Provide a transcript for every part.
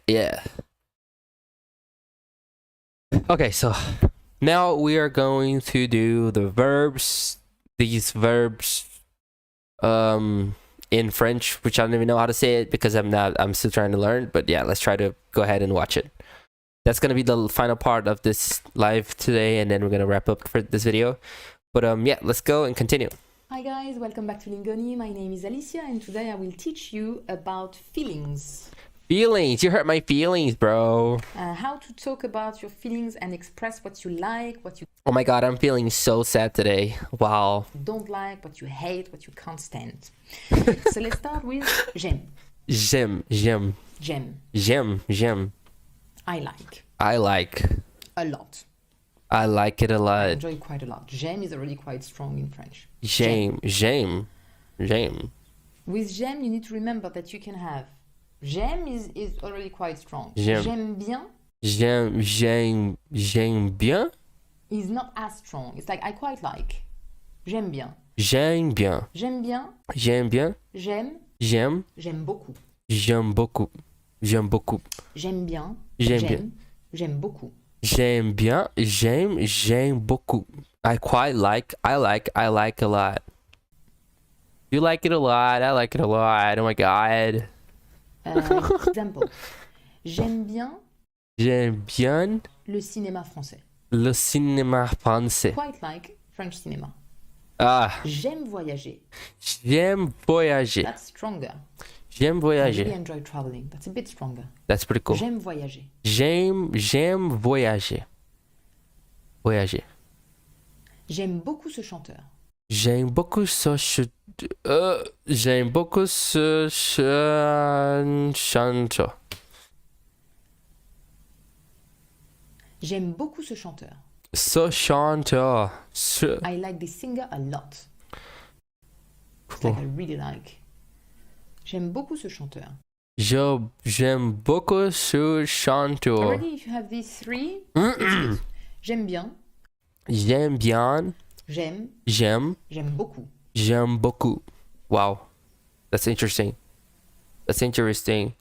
Yeah. Okay, so now we are going to do the verbs. These verbs in French, which I don't even know how to say it because I'm still trying to learn. But yeah, let's try to go ahead and watch it. That's gonna be the final part of this live today, and then we're gonna wrap up for this video. But yeah, let's go and continue. Hi guys, welcome back to Lingoni. My name is Alicia and today I will teach you about feelings. Feelings, you hurt my feelings, bro. How to talk about your feelings and express what you like, what you Oh my god, I'm feeling so sad today. Wow. don't like, what you hate, what you can't stand. So let's start with j'aime. J'aime. I like. I like. A lot. I like it a I lot. enjoy it quite a lot. J'aime is already quite strong in French. J'aime. With j'aime, you need to remember that you can have j'aime is already quite strong. J'aime. J'aime bien J'aime bien. is not as strong. It's like I quite like. J'aime bien. J'aime bien. J'aime bien. J'aime bien. J'aime. J'aime. J'aime beaucoup. J'aime beaucoup. J'aime beaucoup. J'aime bien. J'aime bien. J'aime beaucoup. J'aime bien. J'aime beaucoup. I quite like. I like a lot. You like it a lot. I like it a lot. Oh my god. Example. J'aime bien J'aime bien le cinéma français. le cinéma français. Quite like French cinema. Ah, J'aime voyager. j'aime voyager. That's stronger. J'aime I really voyager. enjoy traveling. That's a bit stronger. That's pretty cool. J'aime voyager. J'aime voyager. Voyager. J'aime beaucoup ce chanteur. J'aime beaucoup j'aime beaucoup ce chanteur. J'aime beaucoup ce chanteur. Ce chanteur. I like this singer a lot. It's Cool. like I really like. J'aime beaucoup ce chanteur. J'aime beaucoup ce chanteur. Already, if you have these three, it's good. J'aime bien. J'aime bien. J'aime. J'aime beaucoup. J'aime beaucoup. Wow. That's interesting. That's interesting.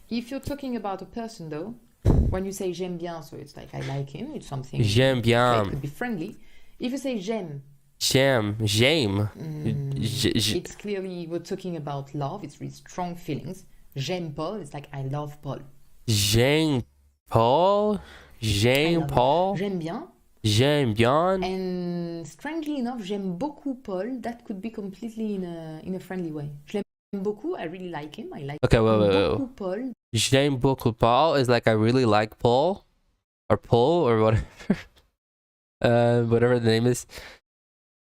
If you're talking about a person though, when you say j'aime bien, so it's like I like him, it's something J'aime bien. it could be friendly. If you say j'aime, J'aime. it's clearly we're talking about love, it's really strong feelings. J'aime Paul, it's like I love Paul. J'aime Paul. J'aime Paul. J'aime bien. J'aime bien. And strangely enough, j'aime beaucoup Paul. That could be completely in a friendly way. Je l'aime beaucoup. I really like him. I like Okay, wait. beaucoup Paul. J'aime beaucoup Paul is like I really like Paul. Or Paul or whatever. Whatever the name is.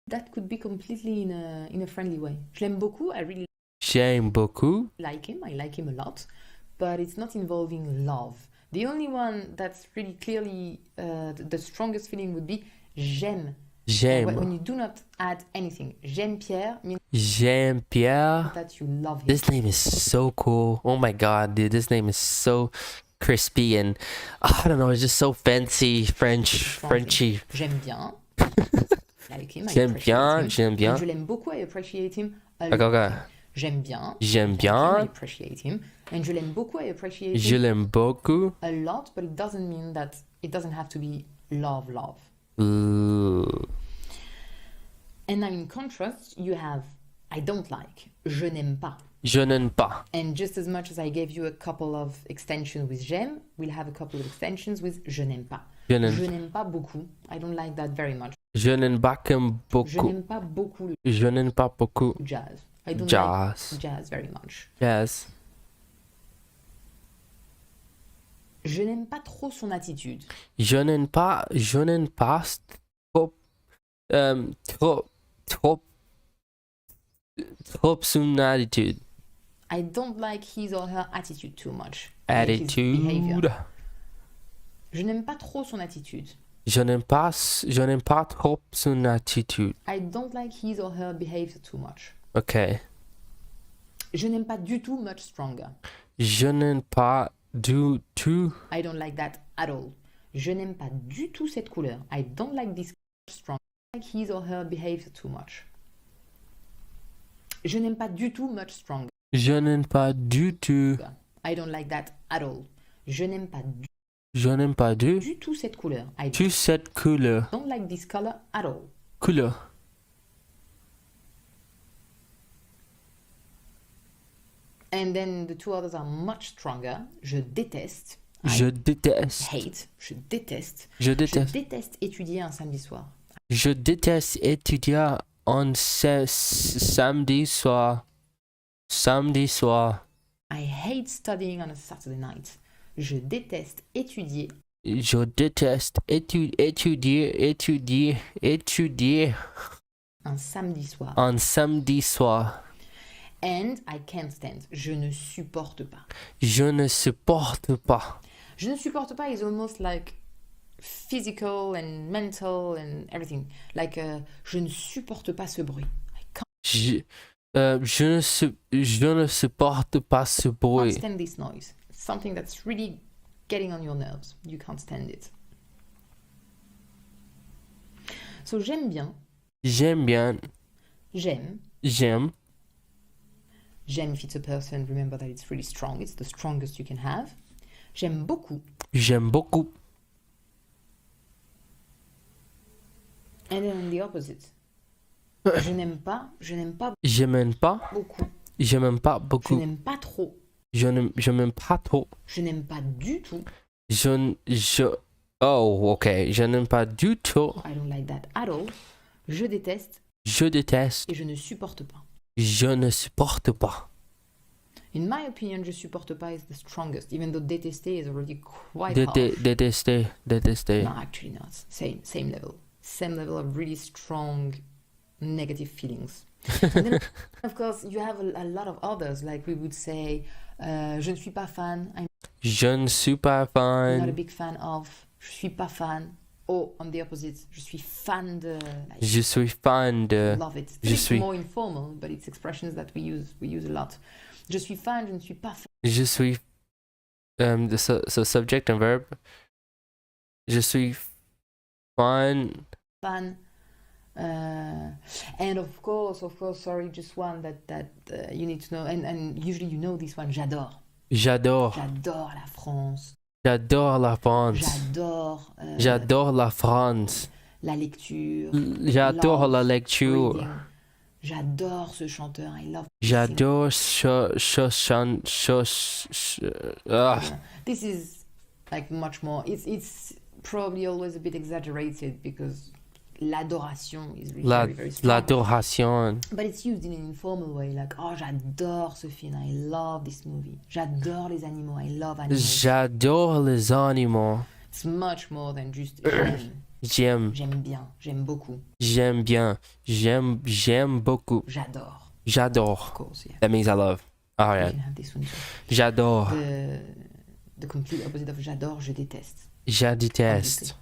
That could be completely in a friendly way. Je l'aime beaucoup. I really J'aime beaucoup. like him. I like him a lot. But it's not involving love. The only one that's really clearly the strongest feeling would be j'aime. When you do not add anything. J'aime Pierre means J'aime Pierre. that you love him. This name is so cool. Oh my god, dude. This name is so crispy and I don't know, it's just so fancy, Frenchy. J'aime bien. Like him. I J'aime appreciate bien, him. j'aime bien. And je l'aime beaucoup. I appreciate him a Okay, lot. okay. J'aime bien. J'aime Like him, I bien. appreciate him. And je l'aime beaucoup. I appreciate Je him l'aime beaucoup. a lot, but it doesn't mean that it doesn't have to be love. Ooh. And now in contrast, you have I don't like. Je n'aime pas. Je n'aime pas. And just as much as I gave you a couple of extensions with j'aime, we'll have a couple of extensions with je n'aime pas. Je Je n'aime pas beaucoup. I don't like that very much. n'aime pas comme Je beaucoup. n'aime pas beaucoup le Je n'aime pas beaucoup. jazz. I don't Jazz. like jazz very much. Yes. Je n'aime pas trop son attitude. Je n'aime pas trop, trop son attitude. I don't like his or her attitude too much. Like his behavior. Attitude. Je n'aime pas trop son attitude. Je n'aime pas trop son attitude. I don't like his or her behavior too much. Okay. Je n'aime pas du tout much stronger. Je n'aime pas du tout. I don't like that at all. Je n'aime pas du tout cette couleur. I don't like this strong. I like his or her behavior too much. Je n'aime pas du tout much stronger. Je n'aime pas du tout. I don't like that at all. Je n'aime pas du tout cette couleur. I cette couleur. don't like this color at all. Couleur. And then the two others are much stronger. Je déteste. Je déteste. Hate. Je déteste. Je déteste. Je déteste étudier un samedi soir. Je déteste étudier un samedi soir. Samedi soir. I hate studying on a Saturday night. Je déteste étudier. Je déteste étudier Un samedi soir. un samedi soir. And I can't stand. Je ne supporte pas. Je ne supporte pas. Je ne supporte pas is almost like physical and mental and everything. Like, je ne supporte pas ce bruit. I je ne supporte pas ce can't bruit. stand this noise. It's something that's really getting on your nerves. You can't stand it. So, j'aime bien. J'aime bien. J'aime. J'aime. J'aime if it's a person, remember that it's really strong. It's the strongest you can have. J'aime beaucoup. J'aime beaucoup. And then the opposite. Je n'aime pas Je m'aime pas. beaucoup. Je m'aime pas Je beaucoup. n'aime pas trop. Je m'aime pas trop. Je n'aime pas du tout. Oh, ok. Je n'aime pas du tout. I don't like that at all. Je déteste Je déteste. et je ne supporte pas. Je ne supporte pas. In my opinion, je supporte pas is the strongest, even though détester is already quite Détester. Détester. No, actually not. Same level. Same level of really strong negative feelings. And then, of course, you have a lot of others, like we would say, je ne suis pas fan. Je ne suis pas I'm not a fan. big fan of. Je suis pas fan. Or, on the opposite, je suis fan de. Like, Je suis fan de. love it. Je It's suis. more informal, but it's expressions that we use a lot. Je suis fan, je ne suis pas fan. Je suis. So subject and verb. Je suis fan. And of course, sorry, just one that you need to know, and usually you know this one. J'adore la France. J'adore la France. J'adore la France. La lecture. J'adore la lecture. Reading. J'adore ce chanteur. I love. J'adore This is like much more. It's probably always a bit exaggerated because l'adoration is really very, very strong. L'adoration. But it's used in an informal way, like, oh, j'adore ce film, I love this movie. J'adore les animaux, I love animals. J'adore les animaux. It's much more than just J'aime. J'aime bien, j'aime beaucoup. J'aime bien. J'aime beaucoup. J'adore. J'adore. Of course, yeah. That means I love. Oh, You yeah. can have this one too. J'adore. The complete opposite of j'adore, je déteste. Je déteste.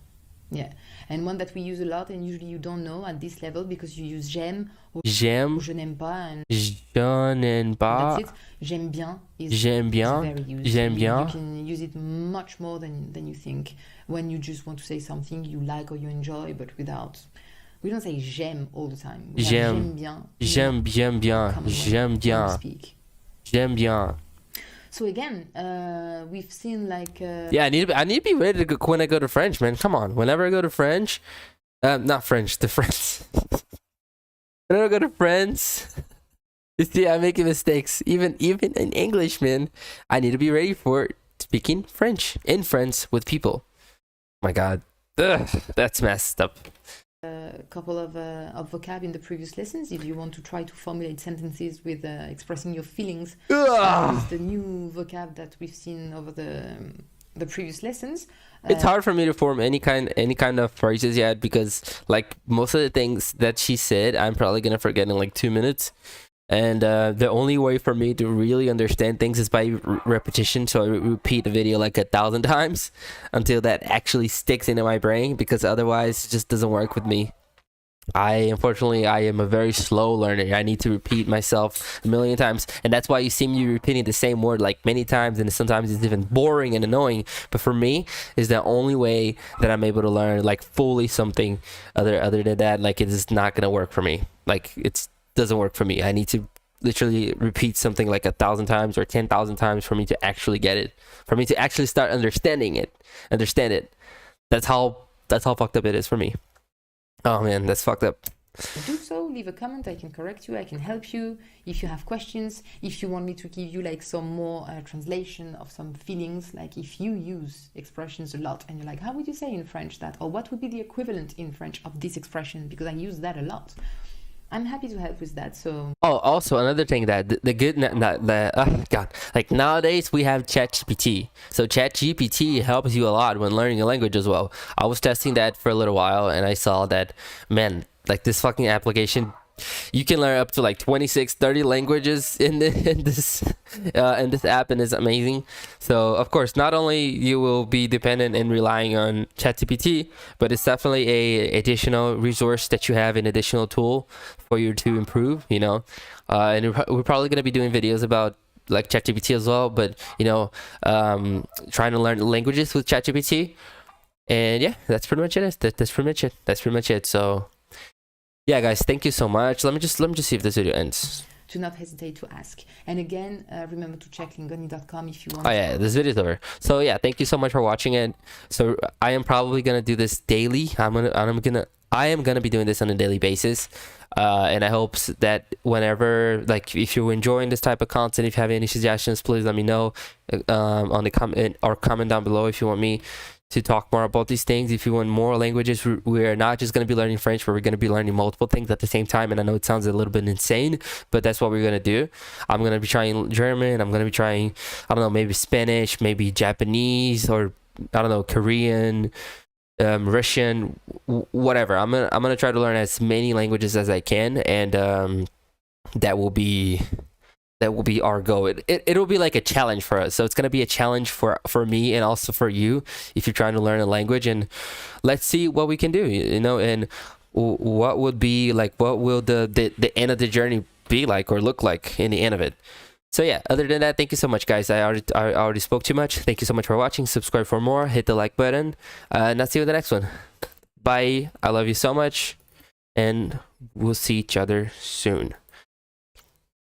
Yeah. And one that we use a lot, and usually you don't know at this level because you use j'aime or J'aime. je n'aime pas. And Je n'aime pas. that's it. J'aime bien is J'aime bien. very used. J'aime bien. You can use it much more than you think when you just want to say something you like or you enjoy, but without. We don't say j'aime all the time. We have J'aime. j'aime bien. J'aime bien. Speak. J'aime bien. So again, we've seen like. Yeah, I need to be ready to go when I go to French, man. Come on. Whenever I go to French, not French, the French. Whenever I go to France, you see, I'm making mistakes. Even in English, man. I need to be ready for speaking French in France with people. My God, ugh, that's messed up. A couple of vocab in the previous lessons if you want to try to formulate sentences with expressing your feelings. It's the new vocab that we've seen over the previous lessons. It's hard for me to form any kind of phrases yet because like most of the things that she said, I'm probably gonna forget in like 2 minutes. And the only way for me to really understand things is by repetition. So I repeat the video like 1,000 times until that actually sticks into my brain, because otherwise it just doesn't work with me. Unfortunately, I am a very slow learner. I need to repeat myself a million times, and that's why you see me repeating the same word like many times, and sometimes it's even boring and annoying. But for me, is the only way that I'm able to learn like fully something. Other than that, like it is not gonna work for me. Like it doesn't work for me. I need to literally repeat something like 1,000 times or 10,000 times for me to actually get it, for me to actually start understand it. That's how fucked up it is for me. Oh man, that's fucked up. Do so, leave a comment, I can correct you, I can help you if you have questions, if you want me to give you like some more translation of some feelings, like if you use expressions a lot and you're like, how would you say in French that, or what would be the equivalent in French of this expression, because I use that a lot. I'm happy to help with that. So also another thing that God, like nowadays we have ChatGPT. So ChatGPT helps you a lot when learning a language as well. I was testing that for a little while and I saw that, man, like this fucking application, you can learn up to like 26-30 languages in this app, and it's amazing. So of course, not only you will be dependent and relying on ChatGPT, but it's definitely a additional resource that you have, an additional tool for you to improve, you know. And we're probably going to be doing videos about like ChatGPT as well, but you know, trying to learn languages with ChatGPT. And yeah, that's pretty much it. That's pretty much it. So yeah, guys, thank you so much. Let me just see if this video ends. Do not hesitate to ask. And again, remember to check lingoni.com if you want. Oh yeah, this video's over. So yeah, thank you so much for watching it. So I am probably gonna do this daily. I am gonna be doing this on a daily basis. And I hope that whenever, like, if you're enjoying this type of content, if you have any suggestions, please let me know on the comment down below if you want me to talk more about these things. If you want more languages, we're not just going to be learning French, but we're going to be learning multiple things at the same time. And I know it sounds a little bit insane, but that's what we're going to do. I'm going to be trying German. I'm going to be trying, I don't know, maybe Spanish, maybe Japanese, or I don't know, Korean, Russian, whatever. I'm gonna try to learn as many languages as I can, and that will be our goal. It'll be like a challenge for us. So it's gonna be a challenge for me and also for you if you're trying to learn a language. And let's see what we can do, you know, and what would be like, what will the end of the journey be like or look like in the end of it. So yeah, other than that, thank you so much, guys. I already spoke too much. Thank you so much for watching. Subscribe for more. Hit the like button. And I'll see you in the next one. Bye. I love you so much. And we'll see each other soon.